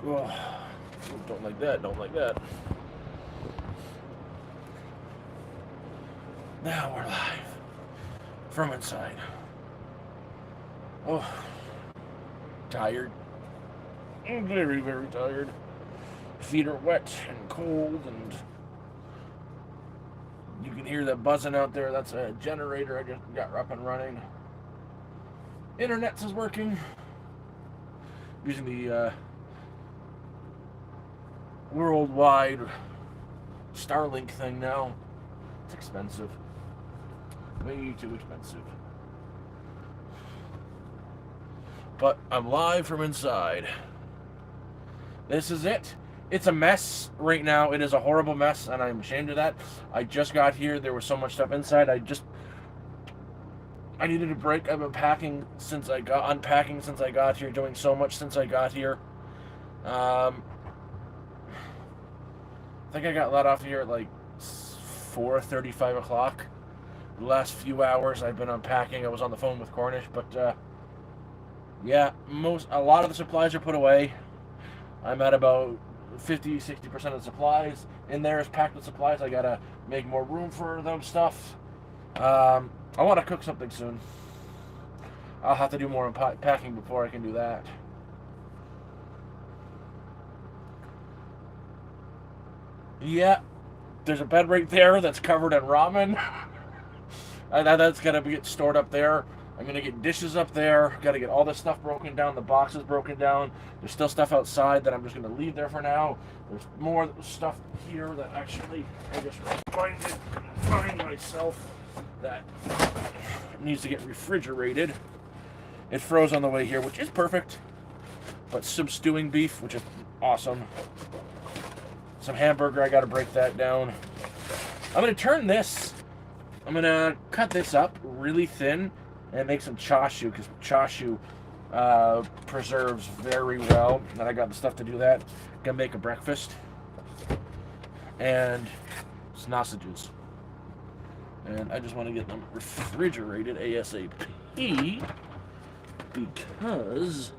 Oh, don't like that, don't like that. Now we're live from inside. Oh, tired. I'm very, very tired. Feet are wet and cold, and you can hear that buzzing out there. That's a generator I just got up and running. Internet's is working. Using the worldwide Starlink thing now. It's expensive. Way too expensive. But I'm live from inside. This is it. It's a mess right now. It is a horrible mess, and I'm ashamed of that. I just got here. There was so much stuff inside. I needed a break. I've been unpacking since I got here, doing so much since I got here. I think I got let off here at like 4:30, 5 o'clock. The last few hours I've been unpacking. I was on the phone with Cornish, but yeah, a lot of the supplies are put away. I'm at about 50-60% of the supplies. In there is packed with supplies. I gotta make more room for them stuff. I want to cook something soon. I'll have to do more unpacking before I can do that. Yeah, there's a bed right there that's covered in ramen. That's gonna get stored up there. I'm gonna get dishes up there. Gotta get all this stuff broken down. The boxes broken down. There's still stuff outside that I'm just gonna leave there for now. There's more stuff here that actually I just find myself that needs to get refrigerated. It froze on the way here, which is perfect. But some stewing beef, which is awesome. Some hamburger, I gotta break that down. I'm gonna cut this up really thin and make some chashu, because chashu preserves very well. And I got the stuff to do that. Gonna make a breakfast. And sausages. And I just want to get them refrigerated ASAP, because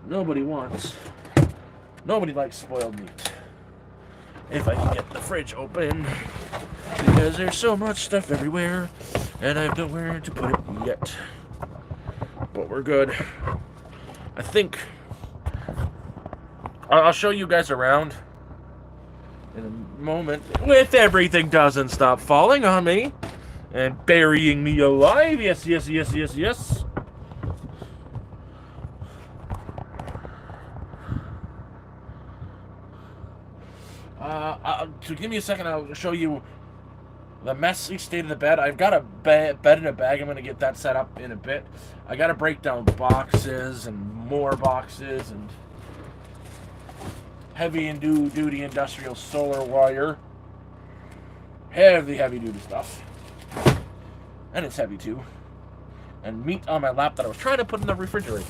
nobody likes spoiled meat. If I can get the fridge open, because there's so much stuff everywhere, and I have nowhere to put it yet. But we're good. I think I'll show you guys around in a moment, if everything doesn't stop falling on me and burying me alive. Yes, yes, yes, yes, yes. So give me a second. I'll show you the messy state of the bed. I've got a bed in a bag. I'm going to get that set up in a bit. I got to break down boxes and more boxes and heavy duty industrial solar wire. Heavy duty stuff. And it's heavy too. And meat on my lap that I was trying to put in the refrigerator.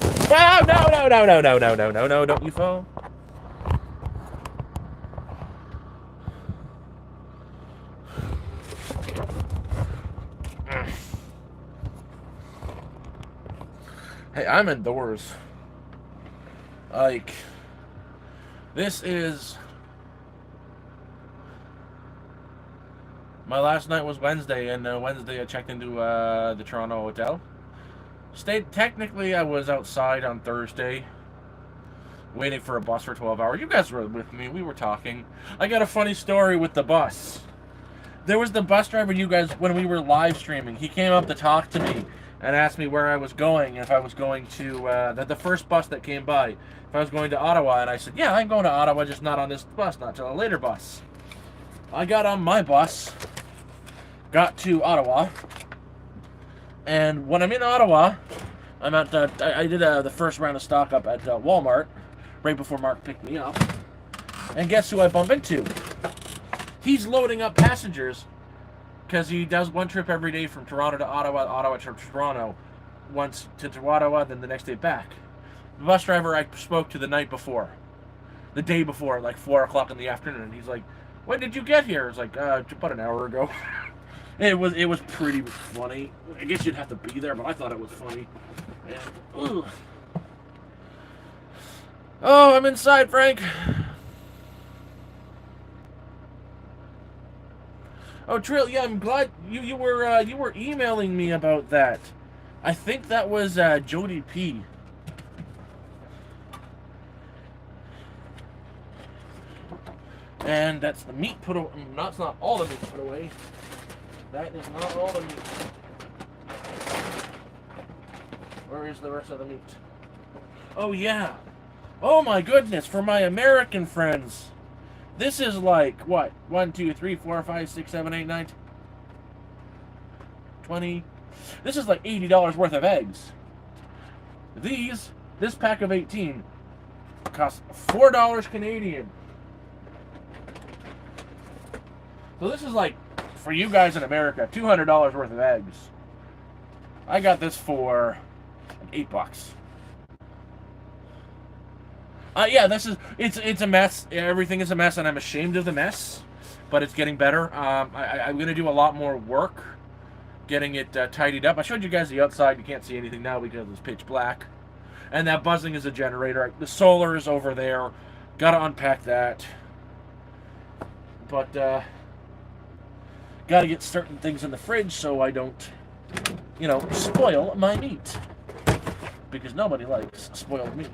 No, don't you fall. Hey, I'm indoors. Like, this is... My last night was Wednesday, and Wednesday I checked into the Toronto hotel. Technically, I was outside on Thursday, waiting for a bus for 12 hours. You guys were with me. We were talking. I got a funny story with the bus. There was the bus driver, you guys, when we were live streaming. He came up to talk to me and asked me where I was going, if I was going to, the first bus that came by, if I was going to Ottawa, and I said, yeah, I'm going to Ottawa, just not on this bus, not till a later bus. I got on my bus, got to Ottawa, and when I'm in Ottawa, I'm at, I did the first round of stock up at Walmart, right before Mark picked me up, and guess who I bump into? He's loading up passengers, because he does one trip every day from Toronto to Ottawa, Ottawa to Toronto, once to Ottawa, then the next day back. The bus driver I spoke to the day before, like 4 o'clock in the afternoon, and he's like, when did you get here? It's like, about an hour ago. It was pretty funny. I guess you'd have to be there, but I thought it was funny. And, Oh, I'm inside, Frank. Oh, Trill, yeah, I'm glad you were emailing me about that. I think that was Jody P. And that's the meat put away. That's not all the meat put away. That is not all the meat. Where is the rest of the meat? Oh, yeah. Oh, my goodness. For my American friends. This is like, what? 1, 2, 3, 4, 5, 6, 7, 8, 9, 20. This is like $80 worth of eggs. This pack of 18 costs $4 Canadian. So this is like, for you guys in America, $200 worth of eggs. I got this for like $8. Yeah, it's a mess. Everything is a mess, and I'm ashamed of the mess, but it's getting better. I'm gonna do a lot more work getting it tidied up. I showed you guys the outside. You can't see anything now because it's pitch black, and that buzzing is a generator. The solar is over there. Got to unpack that, but got to get certain things in the fridge so I don't, spoil my meat, because nobody likes spoiled meat.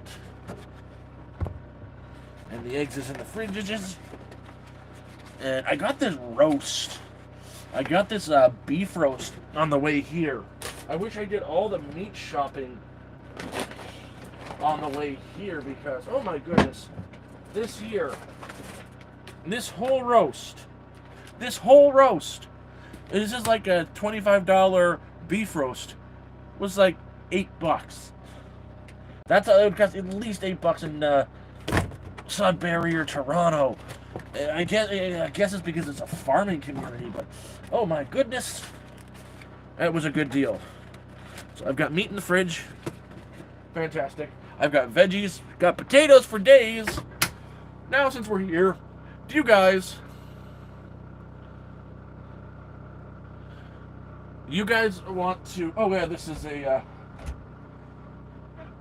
And the eggs is in the fridges. And I got this roast. I got this beef roast on the way here. I wish I did all the meat shopping on the way here because, oh my goodness, this whole roast, this is like a $25 beef roast, was like $8. It would cost at least $8 in Sudbury or Toronto. I guess it's because it's a farming community, but oh my goodness, that was a good deal. So I've got meat in the fridge, fantastic. I've got veggies, got potatoes for days. Now since we're here, do you guys want to? Oh yeah, this is a.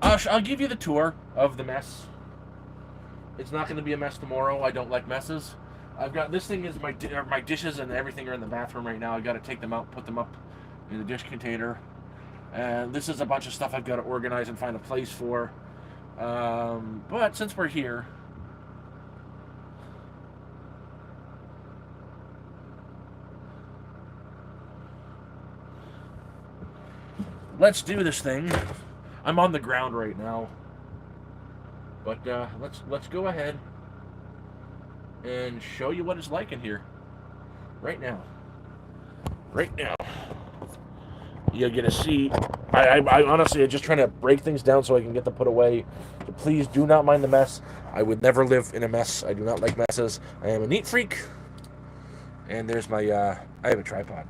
I'll give you the tour of the mess. It's not going to be a mess tomorrow. I don't like messes. I've got this thing is my dishes and everything are in the bathroom right now. I got to take them out, put them up in the dish container, and this is a bunch of stuff I've got to organize and find a place for. But since we're here, let's do this thing. I'm on the ground right now. But let's go ahead and show you what it's like in here right now. Right now, you're gonna see. I honestly am just trying to break things down so I can get them put away. But please do not mind the mess. I would never live in a mess. I do not like messes. I am a neat freak. And there's my. I have a tripod.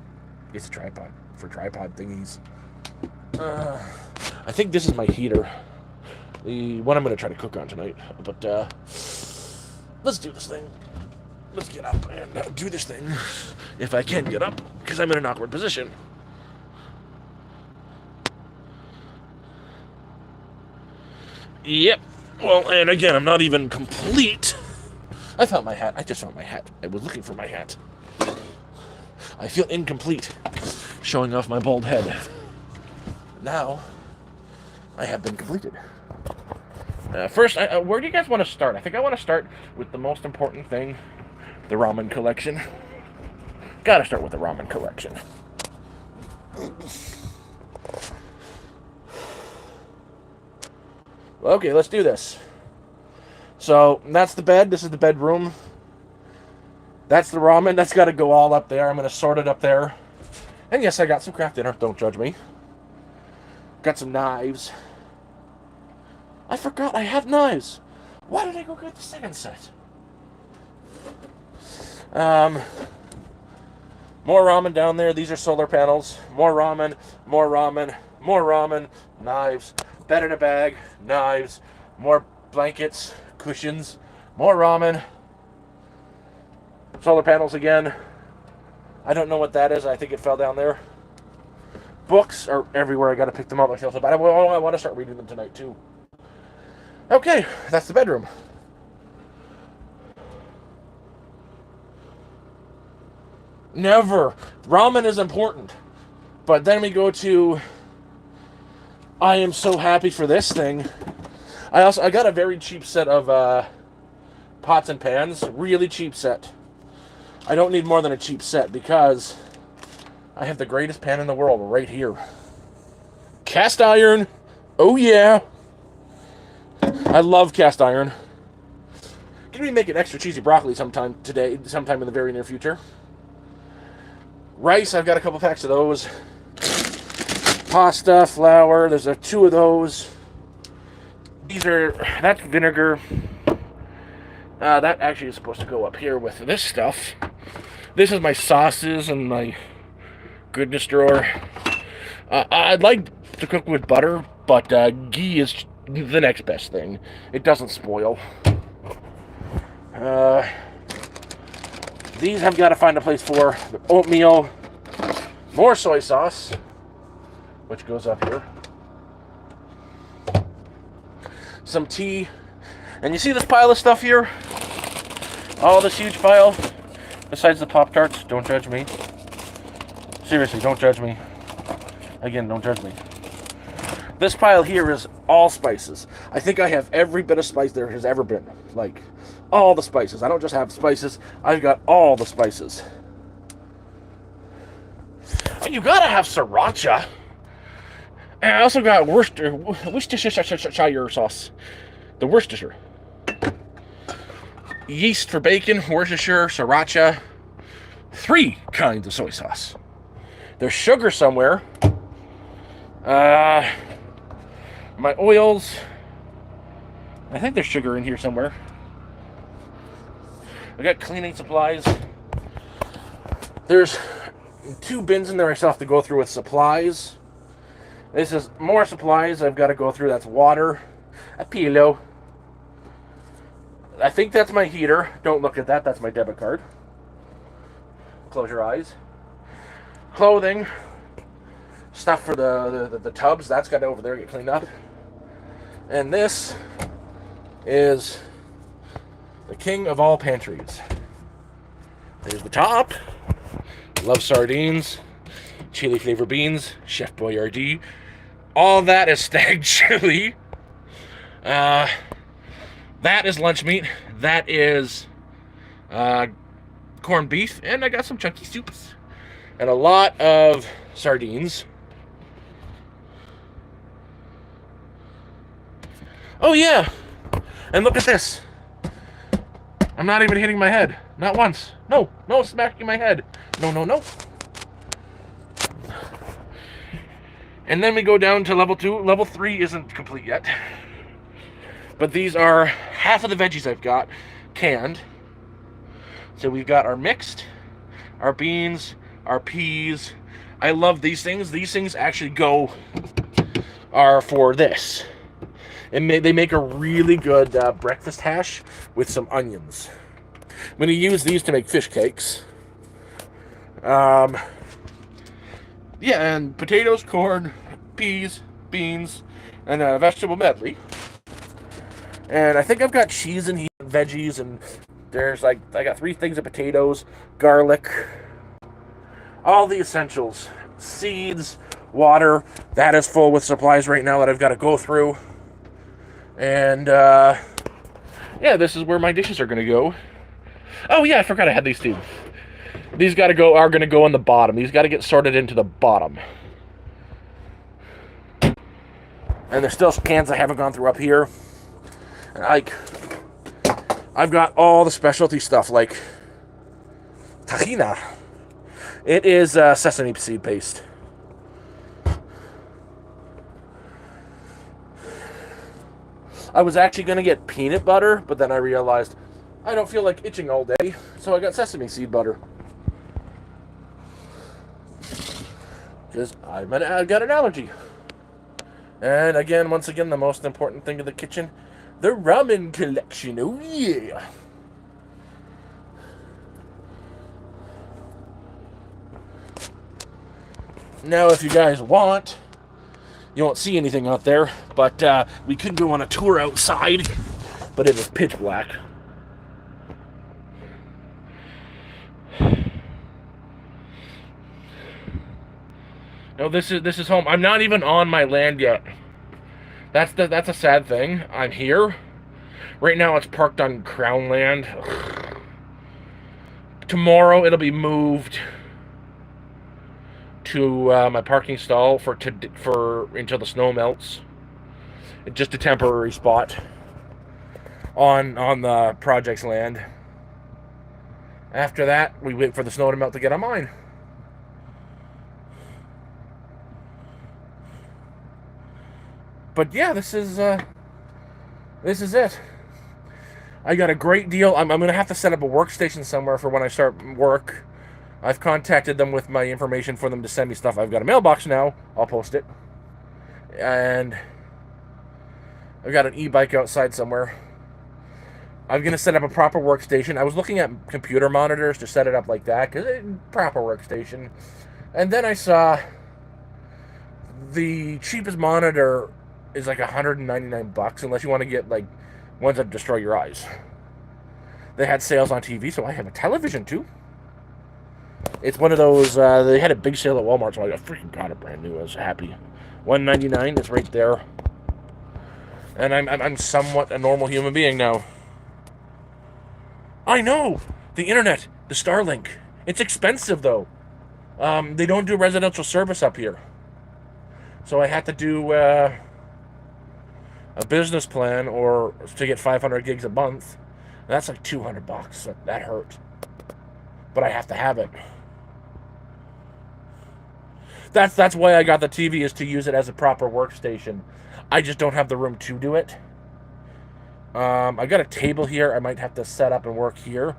It's a tripod for tripod thingies. I think this is my heater. The one I'm going to try to cook on tonight. But let's do this thing. Let's get up and do this thing. If I can get up, because I'm in an awkward position. Yep. Well, and again, I'm not even complete. I found my hat. I just found my hat. I was looking for my hat. I feel incomplete, showing off my bald head. Now, I have been completed. First, where do you guys want to start? I think I want to start with the most important thing, the ramen collection. Gotta start with the ramen collection. Okay, let's do this. So, that's the bed. This is the bedroom. That's the ramen. That's got to go all up there. I'm going to sort it up there. And yes, I got some craft dinner. Don't judge me. Got some knives. I forgot I have knives. Why did I go get the second set? More ramen down there. These are solar panels. More ramen, more ramen, more ramen. Knives. Bed in a bag. Knives. More blankets, cushions. More ramen. Solar panels again. I don't know what that is. I think it fell down there. Books are everywhere. I got to pick them up myself. But I want to start reading them tonight too. Okay, that's the bedroom. Never. Ramen is important. But then we go to, I am so happy for this thing. I got a very cheap set of pots and pans. Really cheap set. I don't need more than a cheap set because I have the greatest pan in the world right here. Cast iron. Oh yeah. I love cast iron. Gonna be making extra cheesy broccoli sometime in the very near future. Rice, I've got a couple packs of those. Pasta, flour, there's two of those. That's vinegar. That actually is supposed to go up here with this stuff. This is my sauces and my goodness drawer. I'd like to cook with butter, but ghee is the next best thing. It doesn't spoil. These I've got to find a place for. The oatmeal, more soy sauce, which goes up here. Some tea. And you see this pile of stuff here? All this huge pile? Besides the Pop-Tarts, don't judge me. Seriously, don't judge me. Again, don't judge me. This pile here is all spices. I think I have every bit of spice there has ever been. Like, all the spices. I don't just have spices, I've got all the spices. And you gotta have sriracha. And I also got Worcestershire sauce. The Worcestershire. Yeast for bacon, Worcestershire, sriracha. 3 kinds of soy sauce. There's sugar somewhere. My oils. I think there's sugar in here somewhere. I got cleaning supplies. There's 2 bins in there I still have to go through with supplies. This is more supplies I've got to go through. That's water, a pillow. I think that's my heater. Don't look at that. That's my debit card. Close your eyes. Clothing. Stuff for the tubs. That's got to over there get cleaned up. And this is the king of all pantries. There's the top. Love sardines. Chili flavor beans. Chef Boyardee. All that is stag chili. That is lunch meat. That is corned beef. And I got some chunky soups. And a lot of sardines. Oh yeah. And look at this. I'm not even hitting my head. Not once. No smacking my head. No. And then we go down to level 2. Level 3 isn't complete yet. But these are half of the veggies I've got canned. So we've got our mixed, our beans, our peas. I love these things. These things actually are for this. And they make a really good breakfast hash with some onions. I'm going to use these to make fish cakes. Yeah, and potatoes, corn, peas, beans, and a vegetable medley. And I think I've got cheese and veggies, and I got 3 things of potatoes, garlic, all the essentials. Seeds, water. That is full with supplies right now that I've got to go through. And, yeah, this is where my dishes are going to go. Oh, yeah, I forgot I had these 2. These are going to go on the bottom. These got to get sorted into the bottom. And there's still cans I haven't gone through up here. I've got all the specialty stuff, like tahina. It is sesame seed paste. I was actually going to get peanut butter, but then I realized I don't feel like itching all day, so I got sesame seed butter. Because I've got an allergy. And again, once again, the most important thing in the kitchen, the ramen collection. Oh yeah. Now, if you guys want, You won't see anything out there, but we could go on a tour outside, but it is pitch black. No, this is home. I'm not even on my land yet. That's a sad thing. I'm here. Right now it's parked on Crown land. Tomorrow it'll be moved to my parking stall for until the snow melts. It's just a temporary spot on the project's land. After that, we wait for the snow to melt to get on mine. But yeah, this is it. I got a great deal. I'm going to have to set up a workstation somewhere for when I start work. I've contacted them with my information for them to send me stuff. I've got a mailbox now. I'll post it. And I've got an e-bike outside somewhere. I'm going to set up a proper workstation. I was looking at computer monitors to set it up like that, because it's a proper workstation. And then I saw the cheapest monitor is like $199, unless you want to get like ones that destroy your eyes. They had sales on TV, so I have a television too. It's one of those, they had a big sale at Walmart, so I freaking got it brand new. I was happy. $199, it's right there. And I'm somewhat a normal human being now. I know! The internet, the Starlink. It's expensive though. They don't do residential service up here. So I had to do a business plan or to get 500 gigs a month. That's like $200. That hurt. But I have to have it. That's why I got the TV, is to use it as a proper workstation. I just don't have the room to do it. I got a table here. I might have to set up and work here.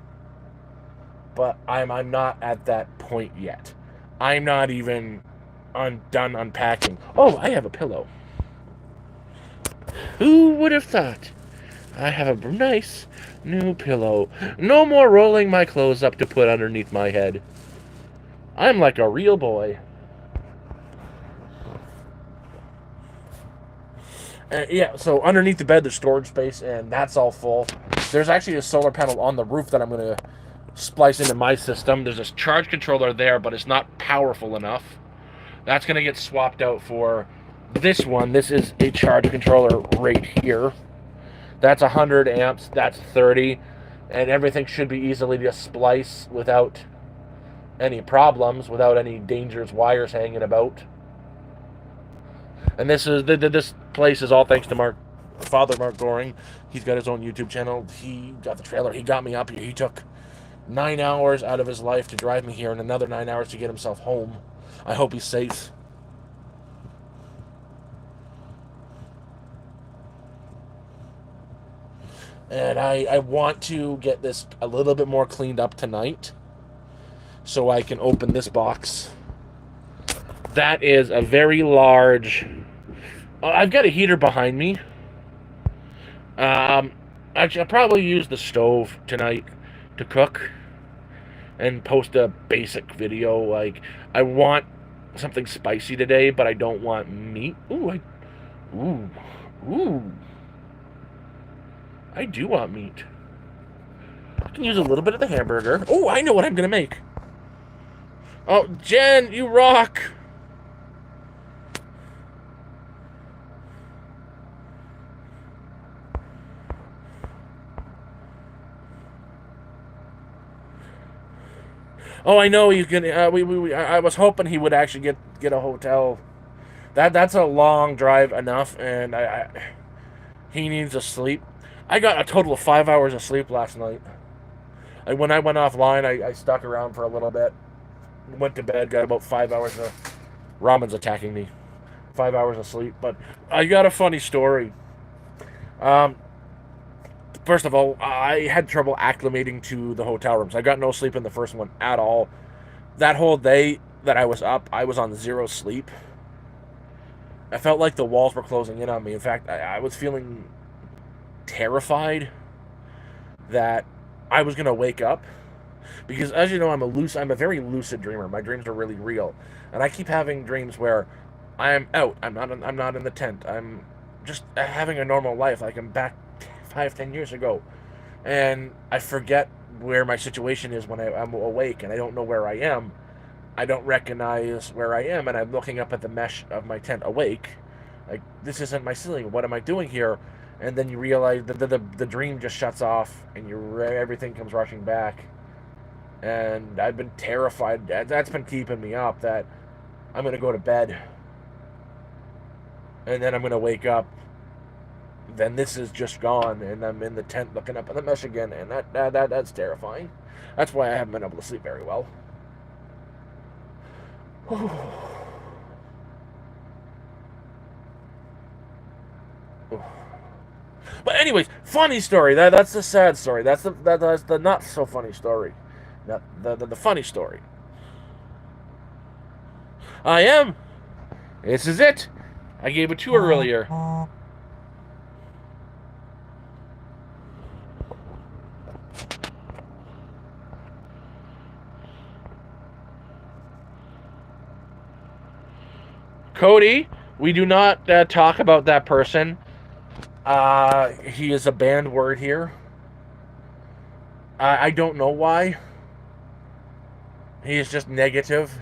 But I'm not at that point yet. I'm not even done unpacking. Oh, I have a pillow. Who would have thought? I have a nice new pillow. No more rolling my clothes up to put underneath my head. I'm like a real boy. Yeah, so underneath the bed there's storage space, and that's all full. There's actually a solar panel on the roof that I'm going to splice into my system. There's this charge controller there, but it's not powerful enough. That's going to get swapped out for this one. This is a charge controller right here. That's 100 amps, that's 30, and everything should be easily just splice without any problems, without any dangerous wires hanging about. And this place is all thanks to Father Mark Goring. He's got his own YouTube channel. He got the trailer. He got me up here. He took 9 hours out of his life to drive me here, and another 9 hours to get himself home. I hope he's safe. And I want to get this a little bit more cleaned up tonight, so I can open this box. That is a very large... I've got a heater behind me. Actually, I'll probably use the stove tonight to cook and post a basic video. Like, I want something spicy today, but I don't want meat. Ooh. I do want meat. I can use a little bit of the hamburger. Oh, I know what I'm going to make. Oh, Jen, you rock. Oh, I know you can. I was hoping he would actually get a hotel. That's a long drive enough, and he needs to sleep. I got a total of 5 hours of sleep last night. When I went offline, I stuck around for a little bit, went to bed, got about 5 hours of... Ramen's attacking me. 5 hours of sleep. But I got a funny story. First of all, I had trouble acclimating to the hotel rooms. I got no sleep in the first one at all. That whole day that I was up, I was on zero sleep. I felt like the walls were closing in on me. In fact, I was feeling terrified that I was going to wake up. Because as you know, I'm a very lucid dreamer. My dreams are really real. And I keep having dreams where I'm out. I'm not in the tent. I'm just having a normal life. Like I'm back 5, 10 years ago, and I forget where my situation is when I'm awake, and I don't know where I am. I don't recognize where I am, and I'm looking up at the mesh of my tent awake. Like, this isn't my ceiling. What am I doing here? And then you realize that the dream just shuts off, and everything comes rushing back. And I've been terrified. That's been keeping me up, that I'm going to go to bed, and then I'm going to wake up. Then this is just gone, and I'm in the tent looking up at the mesh again, and that's terrifying. That's why I haven't been able to sleep very well. But anyways, funny story. That's the sad story. That's the not so funny story. The funny story. I am. This is it. I gave a tour earlier. Cody, we do not talk about that person. He is a banned word here. I don't know why. He is just negative.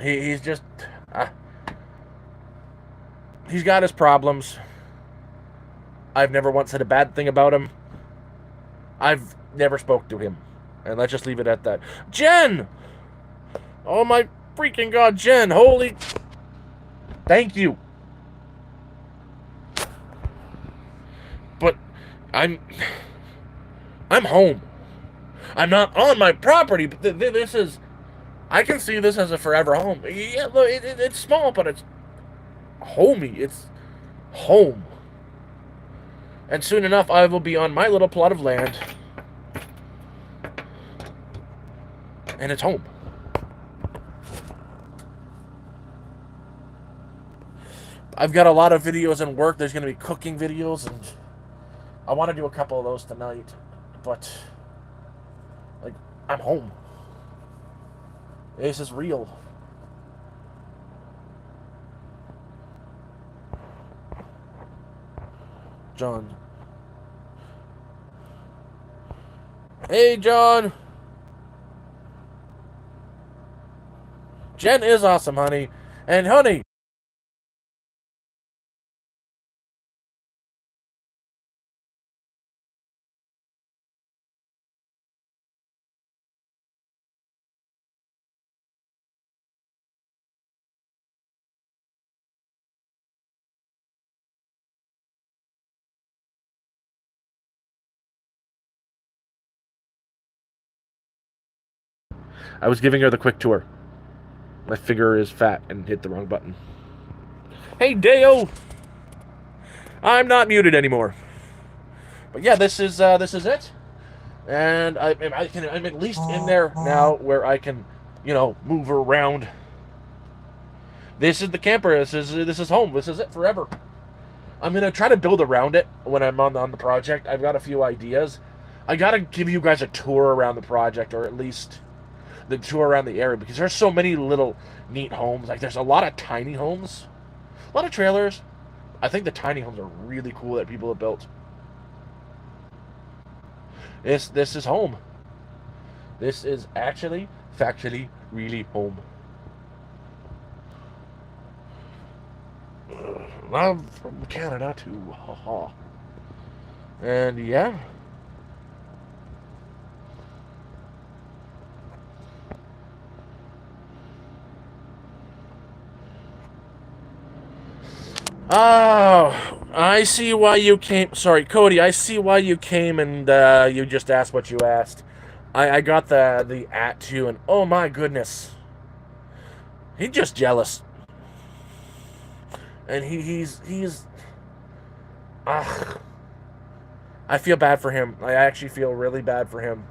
He's just... he's got his problems. I've never once said a bad thing about him. I've never spoke to him. And let's just leave it at that. Jen! Oh my freaking God, Jen. Holy... Thank you. But I'm home. I'm not on my property, but this is... I can see this as a forever home. Yeah, look, it's small, but it's homey. It's home. And soon enough, I will be on my little plot of land. And it's home. I've got a lot of videos in work. There's going to be cooking videos, and I want to do a couple of those tonight. But, like, I'm home. This is real. John. Hey, John. Jen is awesome, honey. And, honey, I was giving her the quick tour. My finger is fat and hit the wrong button. Hey, Deo! I'm not muted anymore. But yeah, this is it. And I'm at least in there now where I can, move around. This is the camper. This is home. This is it forever. I'm gonna try to build around it when I'm on the project. I've got a few ideas. I gotta give you guys a tour around the project, or at least the tour around the area, because there's so many little neat homes. Like, there's a lot of tiny homes, a lot of trailers. I think the tiny homes are really cool that people have built. This is home. This is actually, factually, really home. I'm from Canada too. Haha. And yeah. Oh, I see why you came. Sorry, Cody, I see why you came and you just asked what you asked. I got the at to you, and oh my goodness. He's just jealous. And he's ugh. I feel bad for him. I actually feel really bad for him.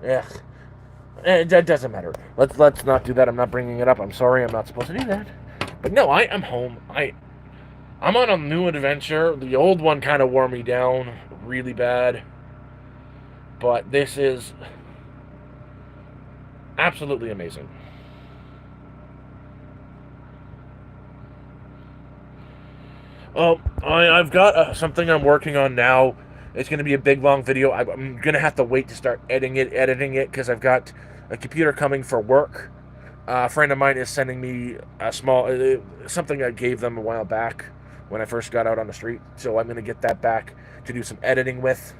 Yeah. That doesn't matter. Let's not do that. I'm not bringing it up. I'm sorry. I'm not supposed to do that. But no, I am home. I'm on a new adventure. The old one kind of wore me down really bad. But this is absolutely amazing. Oh, I've got something I'm working on now. It's going to be a big, long video. I'm going to have to wait to start editing it because I've got a computer coming for work. A friend of mine is sending me a small something I gave them a while back when I first got out on the street. So I'm going to get that back to do some editing with.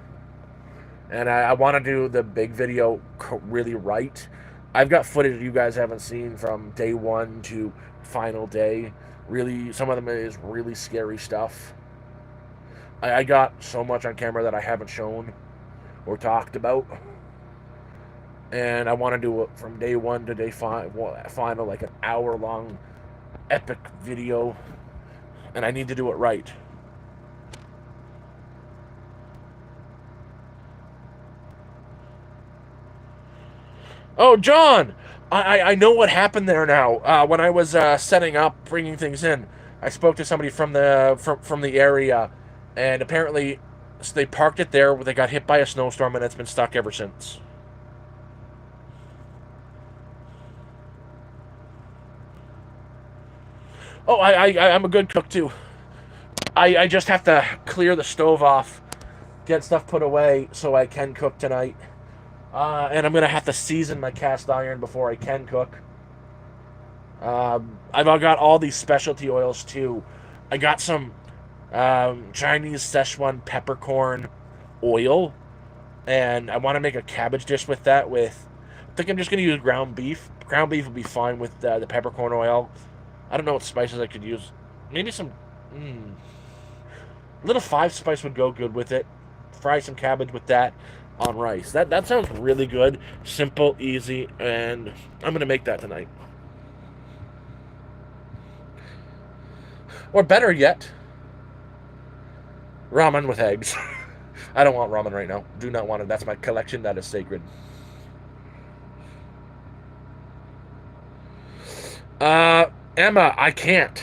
And I want to do the big video really right. I've got footage you guys haven't seen from day one to final day. Really, some of them is really scary stuff. I got so much on camera that I haven't shown or talked about. And I want to do it from day one to day final, like an hour-long epic video. And I need to do it right. Oh, John! I know what happened there now. When I was setting up, bringing things in, I spoke to somebody from the area, and apparently they parked it there. They got hit by a snowstorm, and it's been stuck ever since. Oh, I'm a good cook too. I just have to clear the stove off, get stuff put away so I can cook tonight. And I'm going to have to season my cast iron before I can cook. I've got all these specialty oils too. I got some Chinese Szechuan peppercorn oil, and I want to make a cabbage dish with that. I think I'm just going to use ground beef. Ground beef would be fine with the peppercorn oil. I don't know what spices I could use. Maybe some... little 5 spice would go good with it. Fry some cabbage with that on rice. That sounds really good. Simple, easy, and I'm going to make that tonight. Or better yet, ramen with eggs. I don't want ramen right now. Do not want it. That's my collection. That is sacred. Emma, I can't.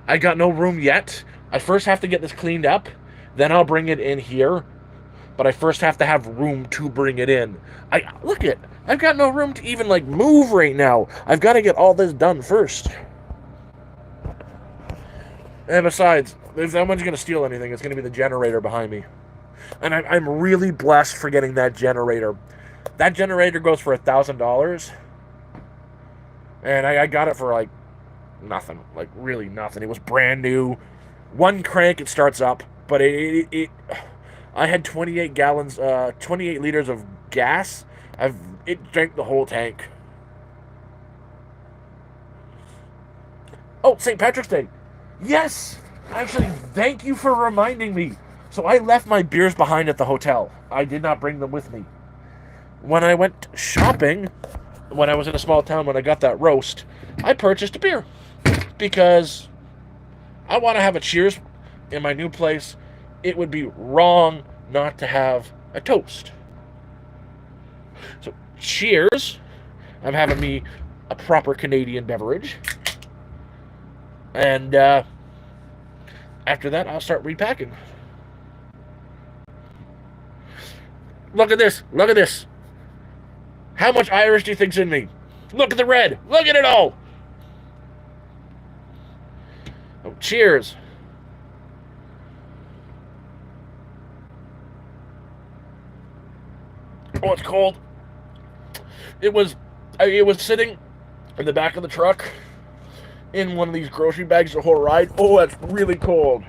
I got no room yet. I first have to get this cleaned up. Then I'll bring it in here. But I first have to have room to bring it in. Look at, I've got no room to even move right now. I've got to get all this done first. And besides, if someone's going to steal anything, it's going to be the generator behind me. And I'm really blessed for getting that generator. That generator goes for $1,000. And I got it for nothing. Really nothing. It was brand new. One crank, it starts up. But I had 28 gallons, 28 liters of gas. It drank the whole tank. Oh, St. Patrick's Day. Yes! Actually, thank you for reminding me. So I left my beers behind at the hotel. I did not bring them with me. When I went shopping, when I was in a small town, when I got that roast, I purchased a beer. Because I want to have a cheers in my new place. It would be wrong not to have a toast. So, cheers. I'm having me a proper Canadian beverage. And after that, I'll start repacking. Look at this. Look at this. How much Irish do you think's in me? Look at the red. Look at it all. Oh, cheers. Oh, it's cold. It was sitting in the back of the truck in one of these grocery bags the whole ride. Oh, that's really cold.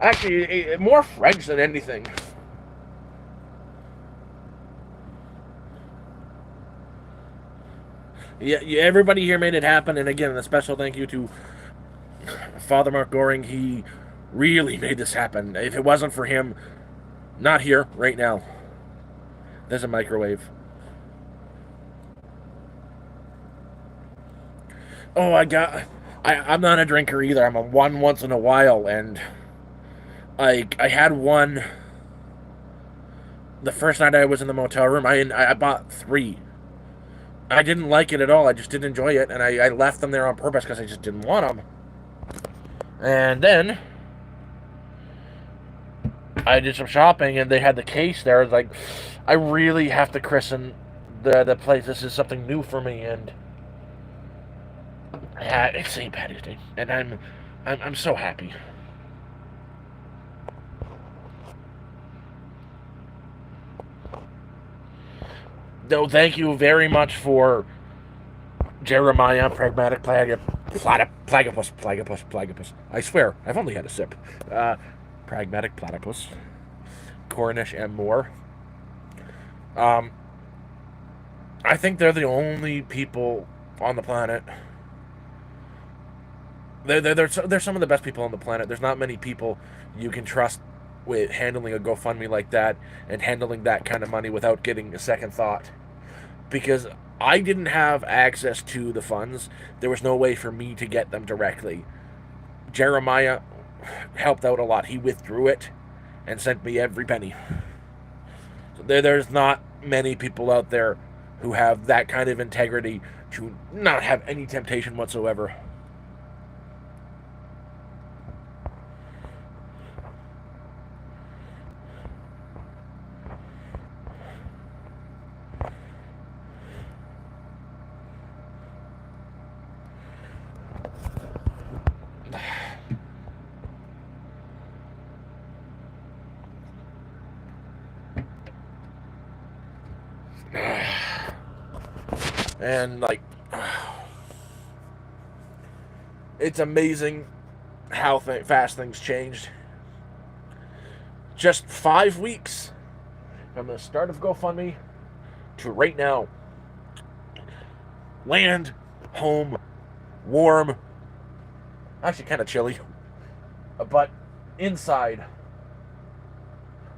Actually, more French than anything. Yeah, everybody here made it happen, and again, a special thank you to Father Mark Goring. He really made this happen. If it wasn't for him, not here right now. There's a microwave. Oh, I'm not a drinker either. I'm a one once in a while, and I had one the first night I was in the motel room. I bought 3. I didn't like it at all. I just didn't enjoy it, and I left them there on purpose because I just didn't want them. And then I did some shopping, and they had the case there. It's like, I really have to christen the place. This is something new for me, and yeah, it's St. Patty's Day, and I'm so happy. No, thank you very much for Jeremiah, pragmatic platypus. I swear, I've only had a sip. Uh, Pragmatic platypus, Cornish, and more. Um, I think they're the only people on the planet. They're some of the best people on the planet. There's not many people you can trust with handling a GoFundMe like that and handling that kind of money without getting a second thought. Because I didn't have access to the funds, there was no way for me to get them directly. Jeremiah helped out a lot. He withdrew it and sent me every penny. So there's not many people out there who have that kind of integrity to not have any temptation whatsoever. And like, it's amazing how fast things changed. Just 5 weeks from the start of GoFundMe to right now. Land, home, warm, actually kind of chilly, but inside.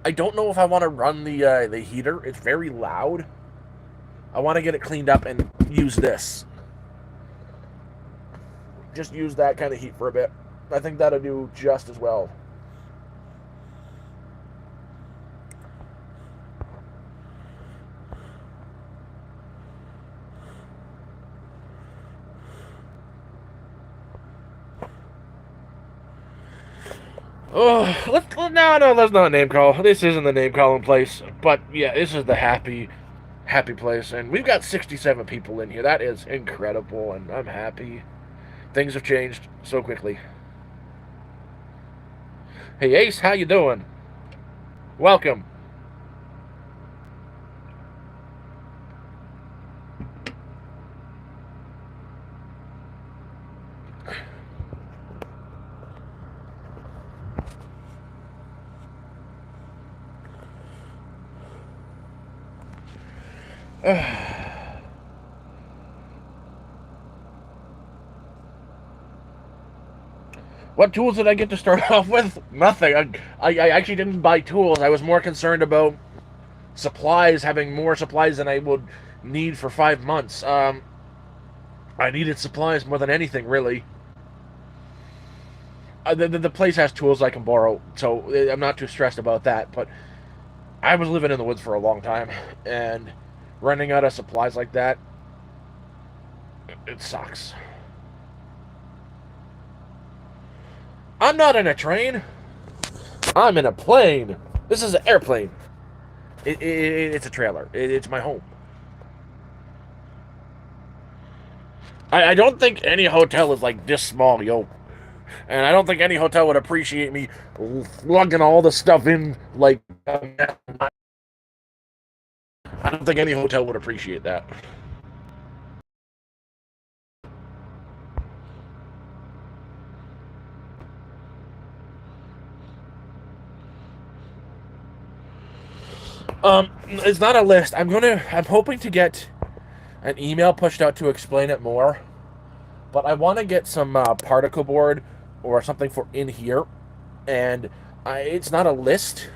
I don't know if I want to run the heater. It's very loud. I want to get it cleaned up and use this. Just use that kind of heat for a bit. I think that'll do just as well. Oh, let's not name call. This isn't the name calling place, but yeah, this is the happy place, and we've got 67 people in here. That is incredible, and I'm happy. Things have changed so quickly. Hey Ace, how you doing? Welcome. What tools did I get to start off with? Nothing. I actually didn't buy tools. I was more concerned about supplies, having more supplies than I would need for 5 months. I needed supplies more than anything, really. The place has tools I can borrow, so I'm not too stressed about that. But I was living in the woods for a long time, and running out of supplies like that, it sucks. I'm not in a train. I'm in a plane. This is an airplane. It's a trailer. It's my home. I don't think any hotel is like this small, yo. And I don't think any hotel would appreciate me lugging all the stuff in like. I don't think any hotel would appreciate that. It's not a list. I'm hoping to get an email pushed out to explain it more. But I want to get some particle board or something for in here, and it's not a list.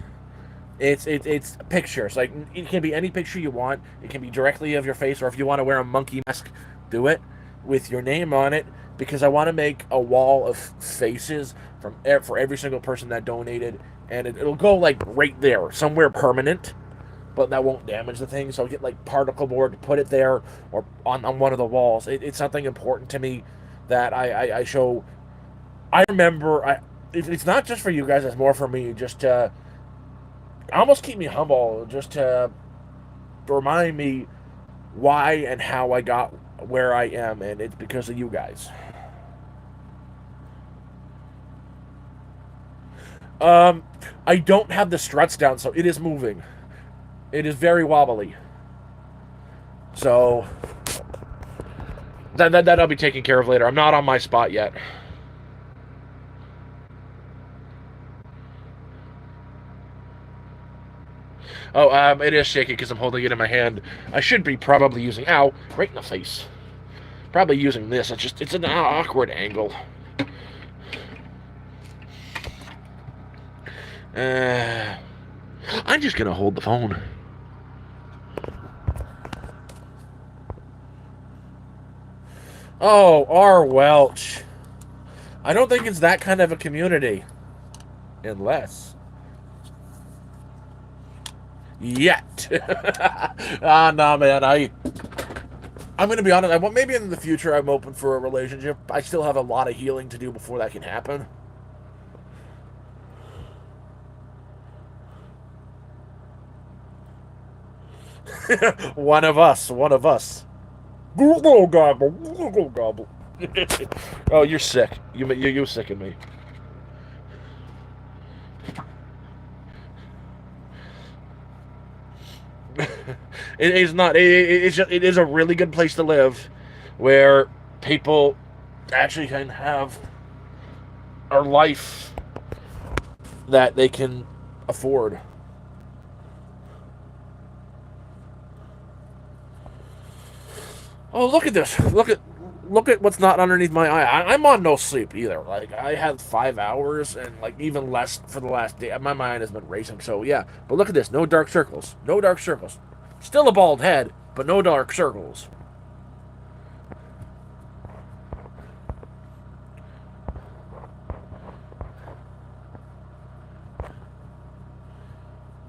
It's pictures. Like it can be any picture you want. It can be directly of your face, or if you want to wear a monkey mask, do it with your name on it. Because I want to make a wall of faces for every single person that donated, and it'll go like right there, somewhere permanent, but that won't damage the thing. So I'll get like particle board, put it there, or on one of the walls. It's something important to me that I show I remember, it's not just for you guys, it's more for me, just to almost keep me humble, just to remind me why and how I got where I am, and it's because of you guys. Um, I don't have the struts down, so it is moving. It is very wobbly. So that'll be taken care of later. I'm not on my spot yet. Oh, it is shaky because I'm holding it in my hand. I should be probably using, ow, right in the face. Probably using this. It's an awkward angle. I'm just gonna hold the phone. Oh, R. Welch. I don't think it's that kind of a community. Unless. Yet. Nah, man. I'm going to be honest. Maybe in the future I'm open for a relationship. I still have a lot of healing to do before that can happen. One of us. Google gobble. Oh, you're sick. You're sick me. It is not. It is a really good place to live, where people actually can have a life that they can afford. Oh, look at this! Look at what's not underneath my eye. I'm on no sleep either. Like, I had 5 hours and like even less for the last day. My mind has been racing. So yeah, but look at this. No dark circles. No dark circles. Still a bald head, but no dark circles.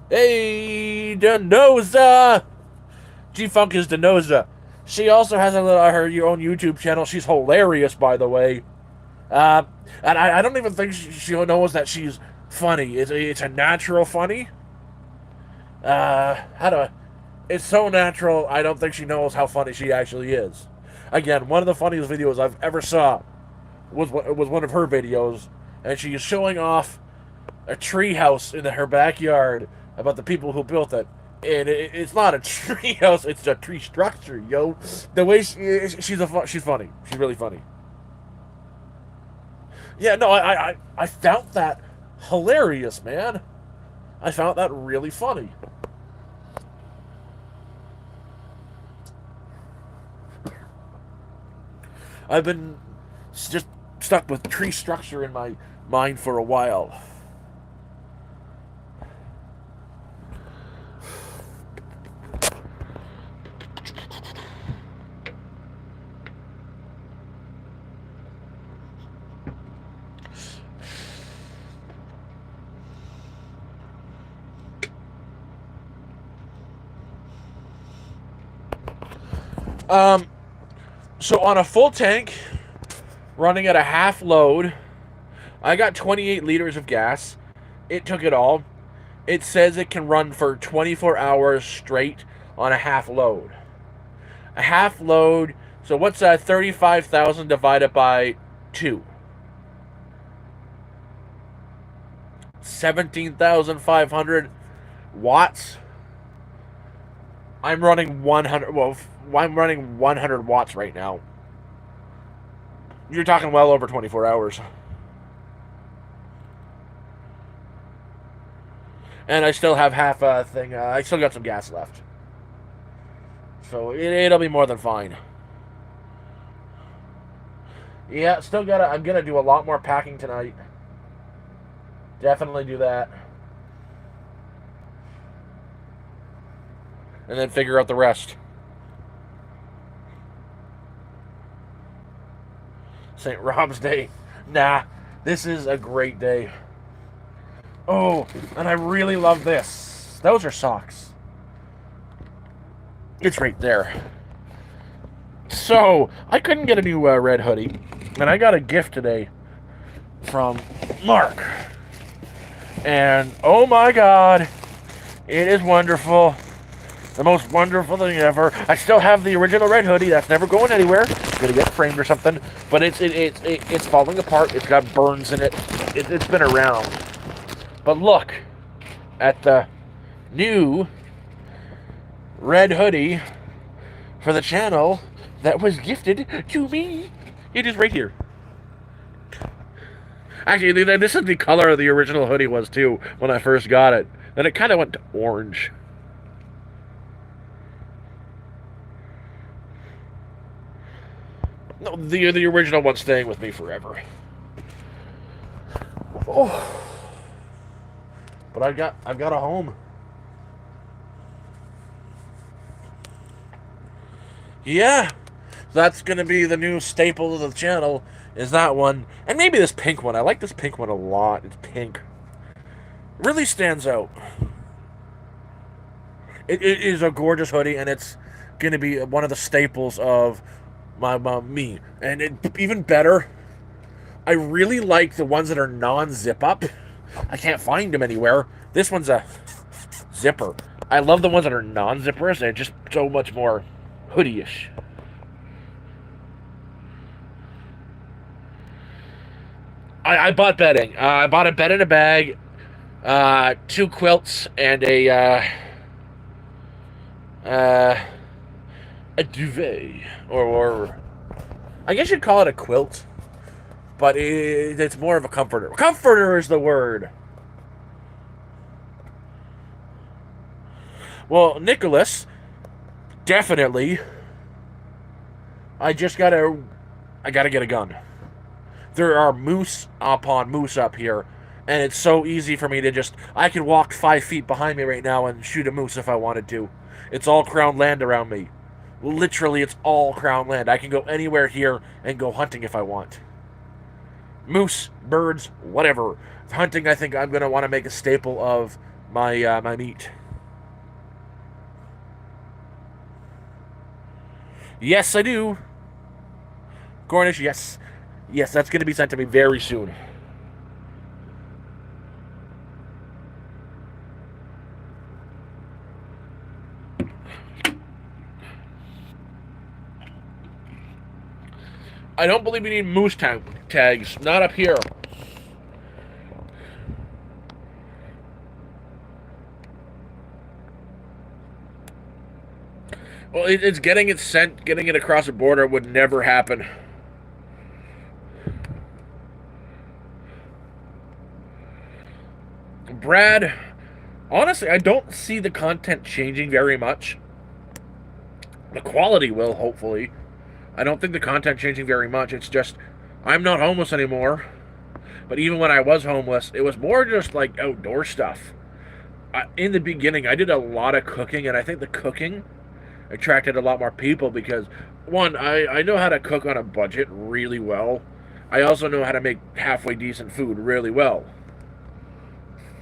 Hey, Denoza! G-Funk is Denoza. She also has her own YouTube channel. She's hilarious, by the way. And I don't even think she knows that she's funny. It's a natural funny. It's so natural, I don't think she knows how funny she actually is. Again, one of the funniest videos I've ever saw was one of her videos, and she is showing off a tree house in her backyard about the people who built it. And it's not a tree house; it's a tree structure, yo. The way she's funny. She's really funny. Yeah, no, I found that hilarious, man. I found that really funny. I've been just stuck with tree structure in my mind for a while. So on a full tank, running at a half load, I got 28 liters of gas. It took it all. It says it can run for 24 hours straight on a half load. A half load, so what's that? 35,000 divided by 2? 17,500 watts. I'm running 100. Well, I'm running 100 watts right now. You're talking well over 24 hours. And I still have half a thing. I still got some gas left. So it'll be more than fine. Yeah, still gotta. I'm gonna do a lot more packing tonight. Definitely do that. And then figure out the rest. St. Rob's Day. Nah, this is a great day. Oh, and I really love this. Those are socks. It's right there. So, I couldn't get a new red hoodie, and I got a gift today from Mark. And oh my god, it is wonderful. The most wonderful thing ever. I still have the original red hoodie. That's never going anywhere. It's gonna get framed or something. But it's falling apart. It's got burns in it. It's been around. But look at the new red hoodie for the channel that was gifted to me. It is right here. Actually, this is the color the original hoodie was too when I first got it. Then it kind of went to orange. No, the original one's staying with me forever. Oh, but I've got a home. Yeah, that's gonna be the new staple of the channel. Is that one, and maybe this pink one. I like this pink one a lot. It's pink. It really stands out. It is a gorgeous hoodie, and it's gonna be one of the staples of me. And even better, I really like the ones that are non-zip up. I can't find them anywhere. This one's a zipper. I love the ones that are non-zippers. They're just so much more hoodie-ish. I bought bedding. I bought a bed in a bag, 2 quilts, and a duvet, or I guess you'd call it a quilt, but it's more of a comforter. Comforter is the word. Well, Nicholas, definitely. I gotta get a gun. There are moose upon moose up here, and it's so easy for me to I could walk 5 feet behind me right now and shoot a moose if I wanted to. It's all crown land around me. Literally, it's all crown land. I can go anywhere here and go hunting if I want. Moose, birds, whatever. Hunting, I think I'm going to want to make a staple of my my meat. Yes, I do. Cornish, yes. Yes, that's going to be sent to me very soon. I don't believe we need moose tags. Not up here. Well, it's getting it sent, getting it across the border would never happen. Brad, honestly, I don't see the content changing very much. The quality will, hopefully. I don't think the content changing very much. It's just, I'm not homeless anymore. But even when I was homeless, it was more just like outdoor stuff. In the beginning, I did a lot of cooking, and I think the cooking attracted a lot more people because, one, I know how to cook on a budget really well. I also know how to make halfway decent food really well.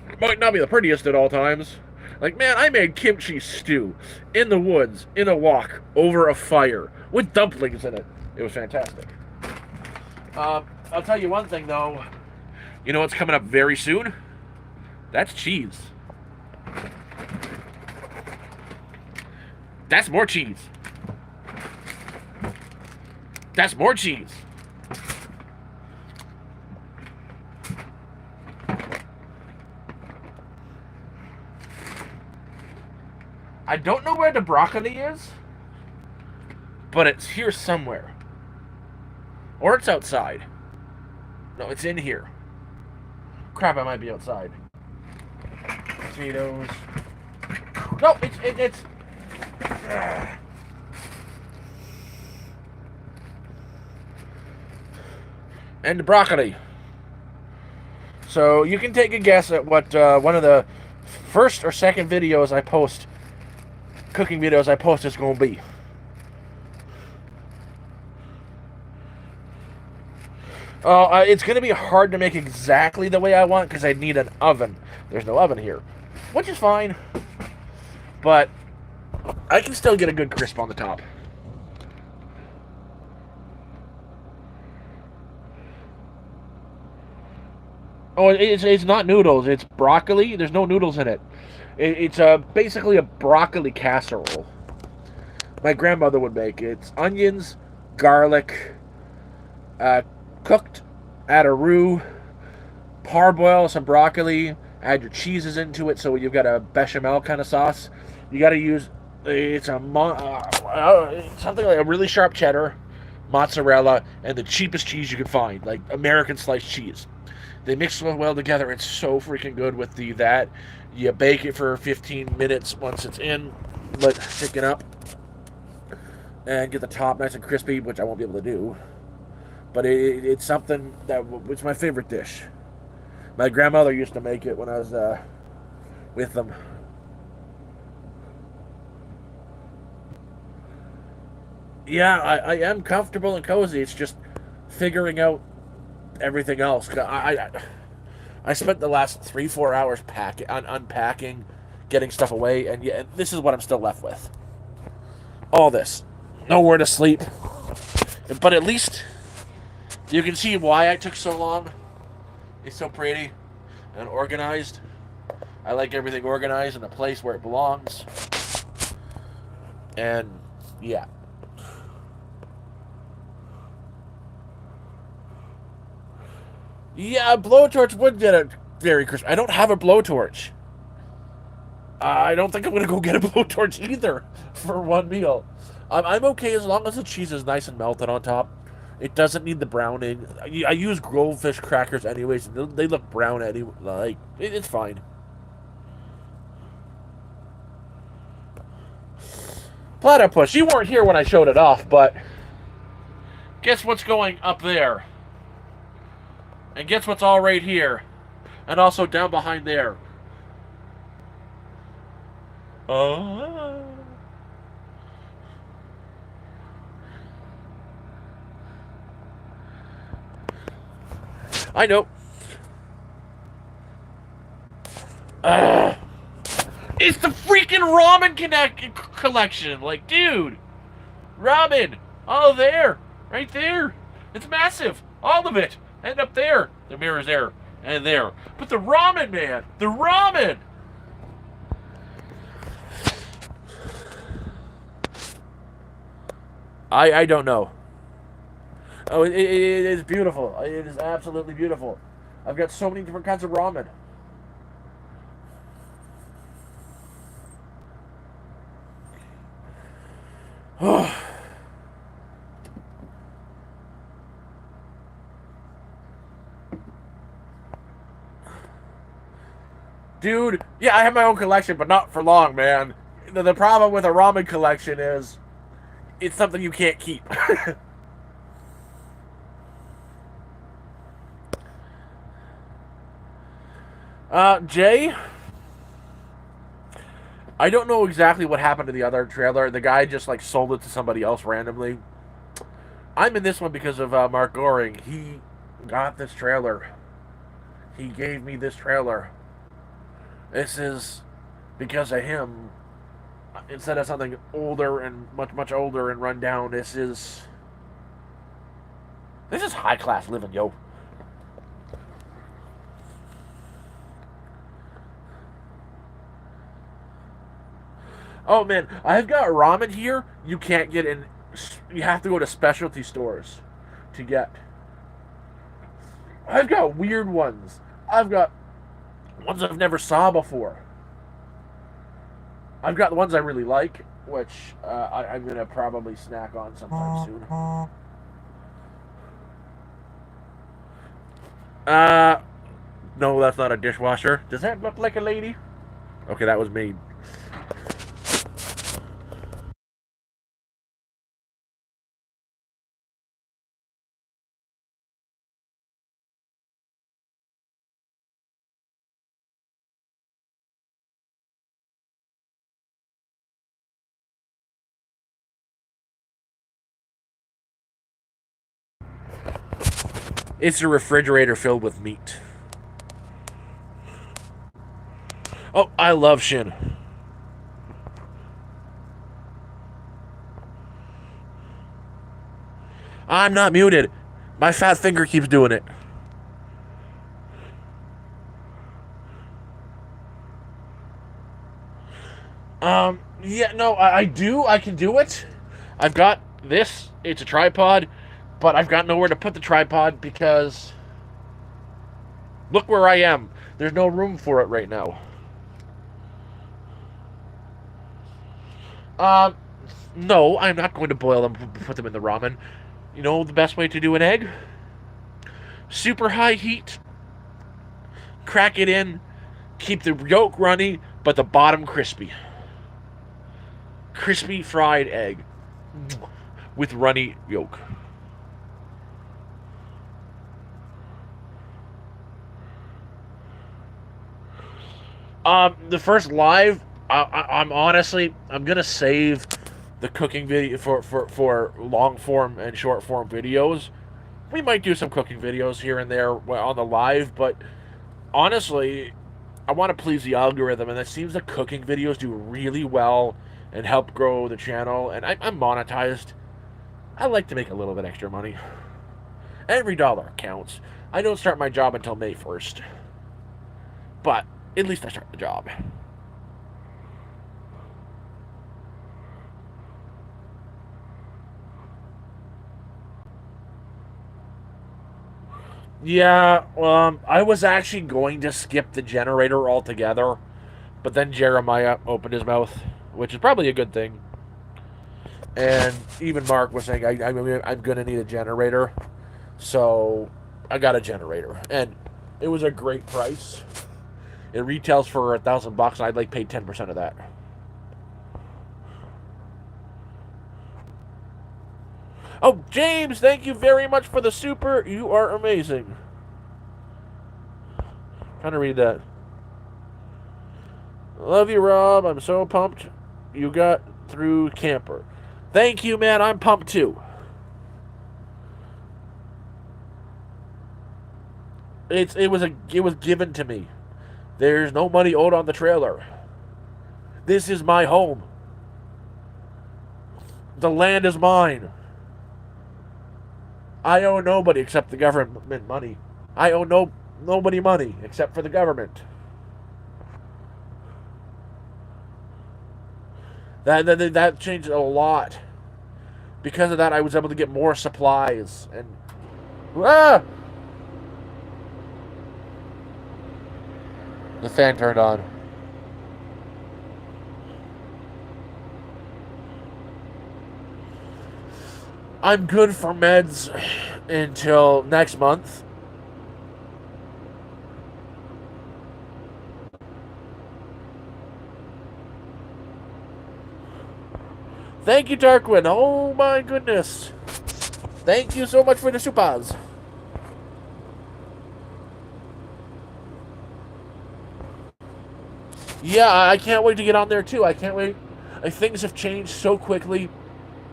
It might not be the prettiest at all times. Like, man, I made kimchi stew in the woods, in a wok, over a fire, with dumplings in it. It was fantastic. I'll tell you one thing, though. You know what's coming up very soon? That's cheese. That's more cheese. That's more cheese. I don't know where the broccoli is, but it's here somewhere. Or it's outside. No, it's in here. Crap, I might be outside. Potatoes. No, it's... And the broccoli. So you can take a guess at what one of the first or second videos I post, cooking videos I post, is going to be. It's going to be hard to make exactly the way I want because I need an oven. There's no oven here, which is fine. But I can still get a good crisp on the top. Oh, it's not noodles. It's broccoli. There's no noodles in it. It's basically a broccoli casserole. My grandmother would make it. It's onions, garlic, uh, cooked, add a roux, parboil some broccoli, add your cheeses into it, so you've got a bechamel kind of sauce. You got to use something like a really sharp cheddar, mozzarella, and the cheapest cheese you can find, like American sliced cheese. They mix well together. It's so freaking good with the that. You bake it for 15 minutes once it's in, let it thicken up, and get the top nice and crispy, which I won't be able to do. But it's something that it's my favorite dish. My grandmother used to make it when I was with them. Yeah, I am comfortable and cozy. It's just figuring out everything else. I spent the last 3-4 hours unpacking, getting stuff away, and yeah, this is what I'm still left with. All this, nowhere to sleep. But at least you can see why I took so long. It's so pretty and organized. I like everything organized in a place where it belongs. And yeah. Yeah, a blowtorch would get it very crisp. I don't have a blowtorch. I don't think I'm gonna go get a blowtorch either for one meal. I'm okay as long as the cheese is nice and melted on top. It doesn't need the browning. I use goldfish crackers anyways. They look brown anyway. Like it's fine. Platypus, you weren't here when I showed it off, but guess what's going up there? And guess what's all right here? And also down behind there. Oh. I know. It's the freaking collection. Like, dude, ramen. Oh, there, right there. It's massive. All of it. And up there, the mirror's there and there. But the ramen, man, the ramen. I don't know. Oh, it is beautiful. It is absolutely beautiful. I've got so many different kinds of ramen. Dude, yeah, I have my own collection, but not for long, man. The problem with a ramen collection is it's something you can't keep. Jay, I don't know exactly what happened to the other trailer. The guy just like sold it to somebody else randomly. I'm in this one because of Mark Goring. He got this trailer. He gave me this trailer. This is because of him. Instead of something older and much older and run down, this is high class living, yo. Oh man, I've got ramen here. You can't get in. You have to go to specialty stores to get. I've got weird ones. I've got ones I've never saw before. I've got the ones I really like, which I'm gonna probably snack on sometime soon. No, that's not a dishwasher. Does that look like a lady? Okay, that was me. It's a refrigerator filled with meat. Oh, I love Shin. I'm not muted. My fat finger keeps doing it. Yeah, no, I do. I can do it. I've got this. It's a tripod, but I've got nowhere to put the tripod because look where I am. There's no room for it right now. Um, no, I'm not going to boil them, put them in the ramen. You know the best way to do an egg? Super high heat, crack it in, keep the yolk runny, but the bottom crispy. Crispy fried egg with runny yolk. The first live, I'm honestly, I'm gonna save the cooking video for long form and short form videos. We might do some cooking videos here and there on the live, but honestly, I want to please the algorithm, and it seems that cooking videos do really well and help grow the channel. And I'm monetized. I like to make a little bit extra money. Every dollar counts. I don't start my job until May 1st, but at least I start the job. Yeah, I was actually going to skip the generator altogether, but then Jeremiah opened his mouth, which is probably a good thing. And even Mark was saying, I'm going to need a generator. So I got a generator. And it was a great price. It retails for $1,000, and I'd like pay 10% of that. Oh, James, thank you very much for the super. You are amazing. Trying to read that. Love you, Rob. I'm so pumped you got through camper. Thank you, man. I'm pumped too. It was given to me. There's no money owed on the trailer. This is my home. The land is mine. I owe nobody except the government money. I owe nobody money except for the government. That changed a lot. Because of that, I was able to get more supplies and ah, the fan turned on. I'm good for meds until next month. Thank you, Darkwin. Oh my goodness. Thank you so much for the supers. Yeah, I can't wait to get on there too. I can't wait. Things have changed so quickly.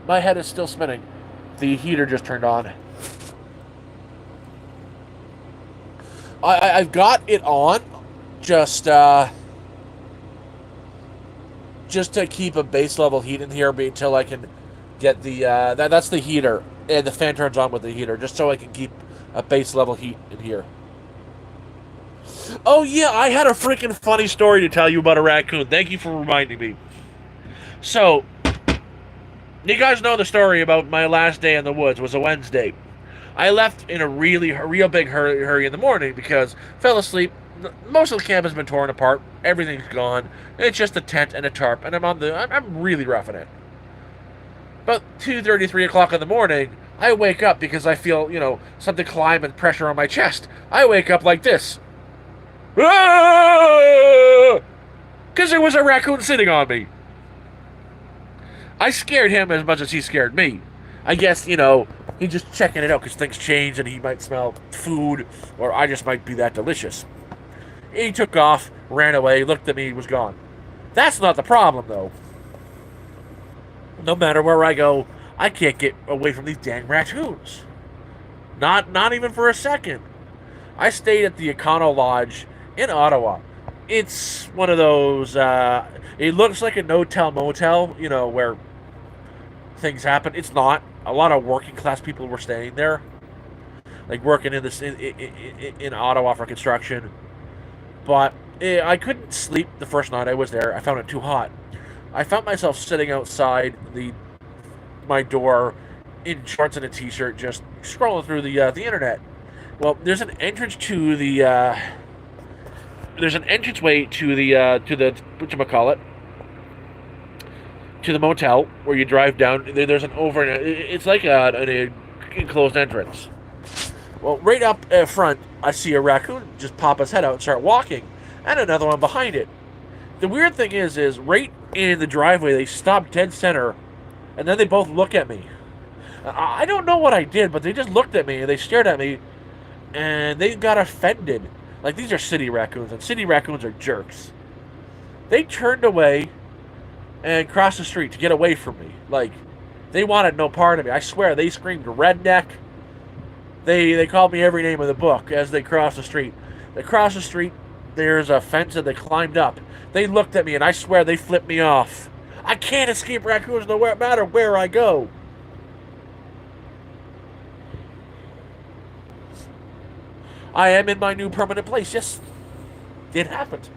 My head is still spinning. The heater just turned on. I've got it on, just just to keep a base level heat in here until I can get the that's the heater, and the fan turns on with the heater, just so I can keep a base level heat in here. Oh yeah, I had a freaking funny story to tell you about a raccoon. Thank you for reminding me. So, you guys know the story about my last day in the woods was a Wednesday. I left in a real big hurry in the morning because fell asleep. Most of the camp has been torn apart. Everything's gone. It's just a tent and a tarp, and I'm really roughing it. About 2:30, 3 o'clock in the morning, I wake up because I feel something climb and pressure on my chest. I wake up like this, because there was a raccoon sitting on me. I scared him as much as he scared me. I guess, he's just checking it out because things change and he might smell food, or I just might be that delicious. He took off, ran away, looked at me, was gone. That's not the problem, though. No matter where I go, I can't get away from these dang raccoons. Not even for a second. I stayed at the Econo Lodge in Ottawa. It's one of those, it looks like a no-tell motel, where things happen. It's not. A lot of working class people were staying there, like working in Ottawa for construction. But I couldn't sleep the first night I was there. I found it too hot. I found myself sitting outside my door in shorts and a t-shirt, just scrolling through the internet. Well, there's an entranceway to the whatchamacallit, to the motel where you drive down. There's an over. It's like an enclosed entrance. Well, right up front, I see a raccoon just pop his head out and start walking, and another one behind it. The weird thing is right in the driveway, they stop dead center, and then they both look at me. I don't know what I did, but they just looked at me and they stared at me, and they got offended. Like, these are city raccoons, and city raccoons are jerks. They turned away and crossed the street to get away from me. Like, they wanted no part of me. I swear, they screamed redneck. They called me every name in the book as they crossed the street. They crossed the street, there's a fence that they climbed up. They looked at me, and I swear they flipped me off. I can't escape raccoons no matter where I go. I am in my new permanent place. Yes, it happened.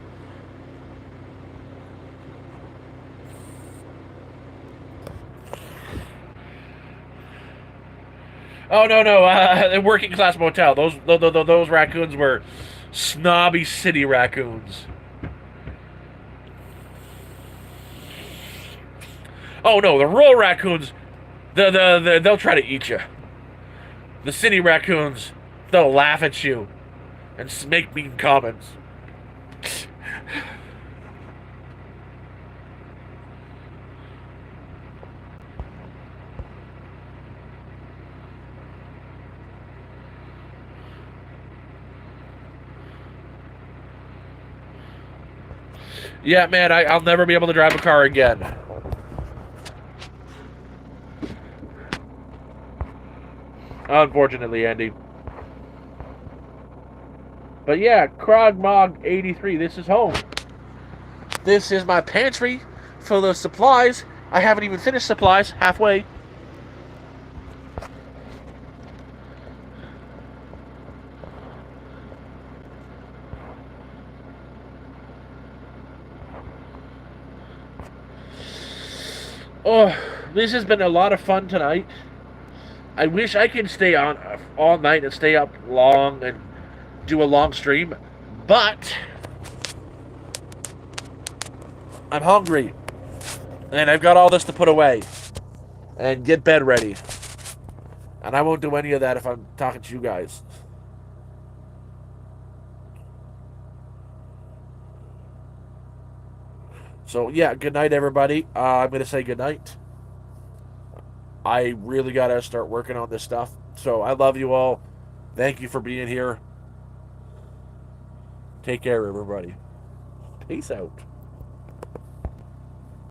Oh no, the working class motel. Those raccoons were snobby city raccoons. Oh no, the rural raccoons, they'll try to eat you. The city raccoons, they'll laugh at you and make mean comments. Yeah, man, I'll never be able to drive a car again. Unfortunately, Andy. But yeah, Krogmog83, this is home. This is my pantry full of supplies. I haven't even finished supplies, halfway. Oh, this has been a lot of fun tonight. I wish I could stay on all night and stay up long and do a long stream, but I'm hungry, and I've got all this to put away and get bed ready, and I won't do any of that if I'm talking to you guys. So yeah, good night, everybody. I'm gonna say good night. I really gotta start working on this stuff. So I love you all. Thank you for being here. Take care, everybody. Peace out.